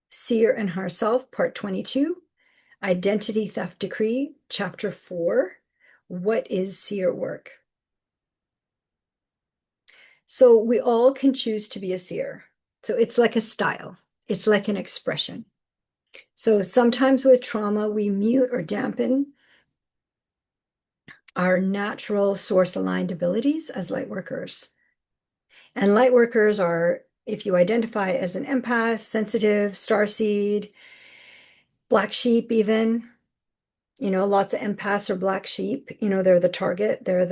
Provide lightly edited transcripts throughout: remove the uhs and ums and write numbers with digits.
Seer and Herself, Part 22, Identity Theft Decree, Chapter 4, What is Seer Work? So we all can choose to be a seer. So it's like a style. It's like an expression. So sometimes with trauma, we mute or dampen our natural source-aligned abilities as light workers. And light workers are, if you identify as an empath, sensitive, starseed, black sheep even, lots of empaths are black sheep, they're the target, they're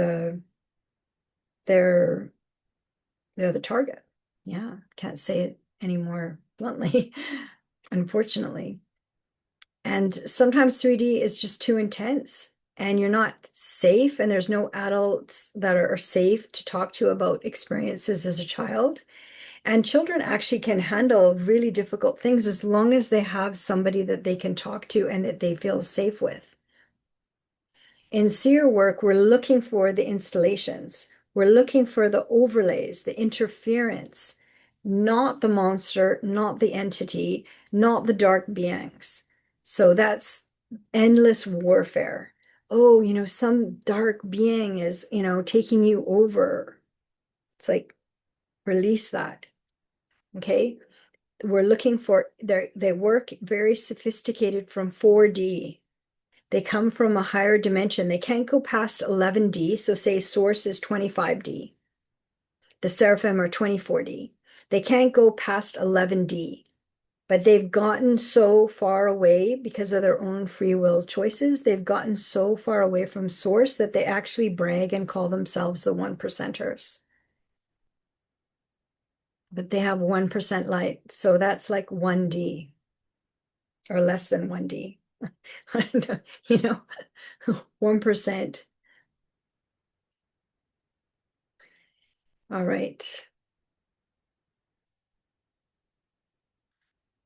the target. Yeah, can't say it any more bluntly, unfortunately. And sometimes 3D is just too intense and you're not safe, and there's no adults that are safe to talk to about experiences as a child. And children actually can handle really difficult things as long as they have somebody that they can talk to and that they feel safe with. In seer work, we're looking for the installations. We're looking for the overlays, the interference, not the monster, not the entity, not the dark beings. So that's endless warfare. Oh, some dark being is, taking you over. It's like, release that. Okay. We're looking for, they work very sophisticated from 4D. They come from a higher dimension. They can't go past 11D. So say source is 25D. The seraphim are 24D. They can't go past 11D, but they've gotten so far away because of their own free will choices. They've gotten so far away from source that they actually brag and call themselves the 1%ers. But they have 1% light. So that's like 1D or less than 1D. 1%. All right.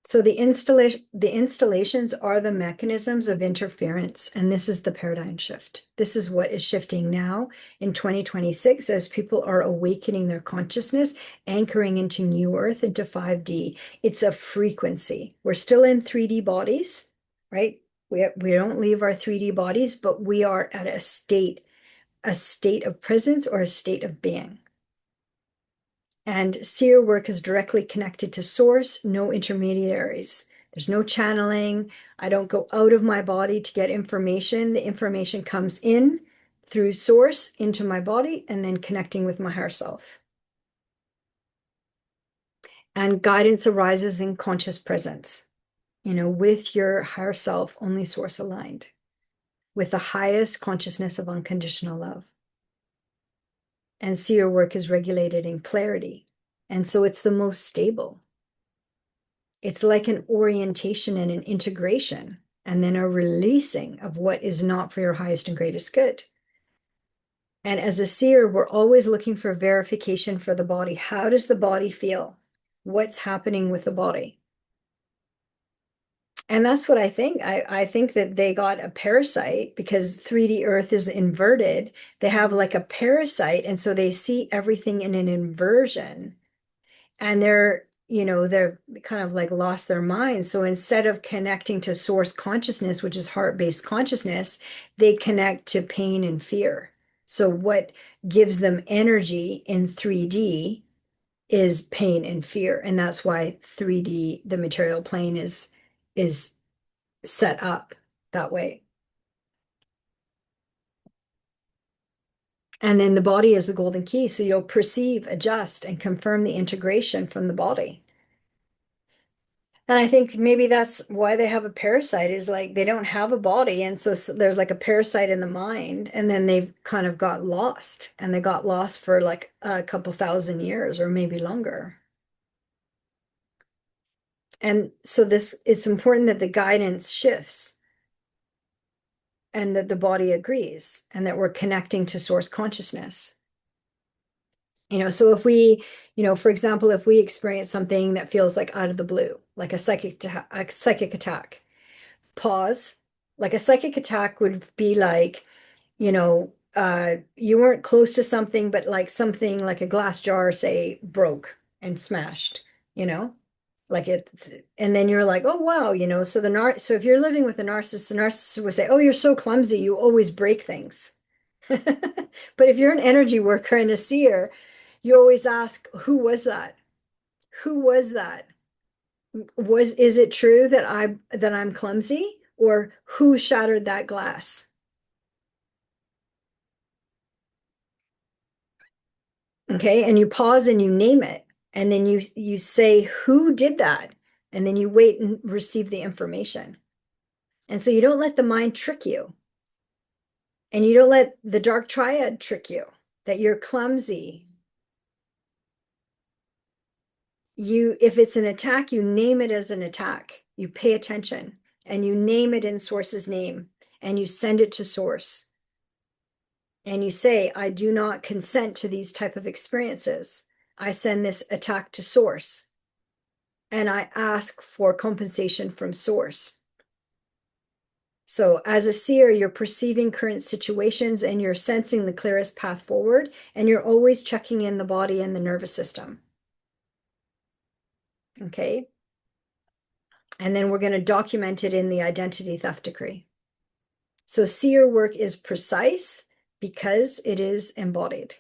So the installations are the mechanisms of interference, and this is the paradigm shift. This is what is shifting now in 2026 as people are awakening their consciousness, anchoring into New Earth, into 5D. It's a frequency. We're still in 3D bodies, right? We don't leave our 3D bodies, but we are at a state of presence or a state of being. And seer work is directly connected to source, no intermediaries. There's no channeling. I don't go out of my body to get information. The information comes in through source into my body and then connecting with my higher self. And guidance arises in conscious presence, with your higher self, only source aligned, with the highest consciousness of unconditional love. And seer work is regulated in clarity. And so it's the most stable. It's like an orientation and an integration, and then a releasing of what is not for your highest and greatest good. And as a seer, we're always looking for verification for the body. How does the body feel? What's happening with the body? And that's what I think. I think that they got a parasite because 3D Earth is inverted. They have like a parasite, and so they see everything in an inversion. And they're kind of like lost their minds. So instead of connecting to source consciousness, which is heart-based consciousness, they connect to pain and fear. So what gives them energy in 3D is pain and fear. And that's why 3D, the material plane, is set up that way. And then the body is the golden key. So you'll perceive, adjust, and confirm the integration from the body. And I think maybe that's why they have a parasite, is like they don't have a body. And so there's like a parasite in the mind, and then they've kind of got lost, and they got lost for like a couple thousand years or maybe longer. And so it's important that the guidance shifts and that the body agrees and that we're connecting to source consciousness. So if we, for example, if we experience something that feels like out of the blue, like a psychic attack, pause. Like a psychic attack would be like, you weren't close to something, but like something like a glass jar, say, broke and smashed, Like it, and then you're like, oh wow, you know, so if you're living with a narcissist, the narcissist would say, oh, you're so clumsy, you always break things. But if you're an energy worker and a seer, you always ask, who was that? Who was that? Is it true that I'm clumsy, or who shattered that glass? Okay, and you pause and you name it, and then you say who did that, and then you wait and receive the information. And so you don't let the mind trick you, and you don't let the dark triad trick you that you're clumsy. If it's an attack, you name it as an attack. You pay attention and you name it in source's name, and you send it to source. And you say, I do not consent to these type of experiences. I send this attack to source, and I ask for compensation from source. So as a seer, you're perceiving current situations and you're sensing the clearest path forward, and you're always checking in the body and the nervous system. Okay. And then we're going to document it in the identity theft decree. So seer work is precise because it is embodied.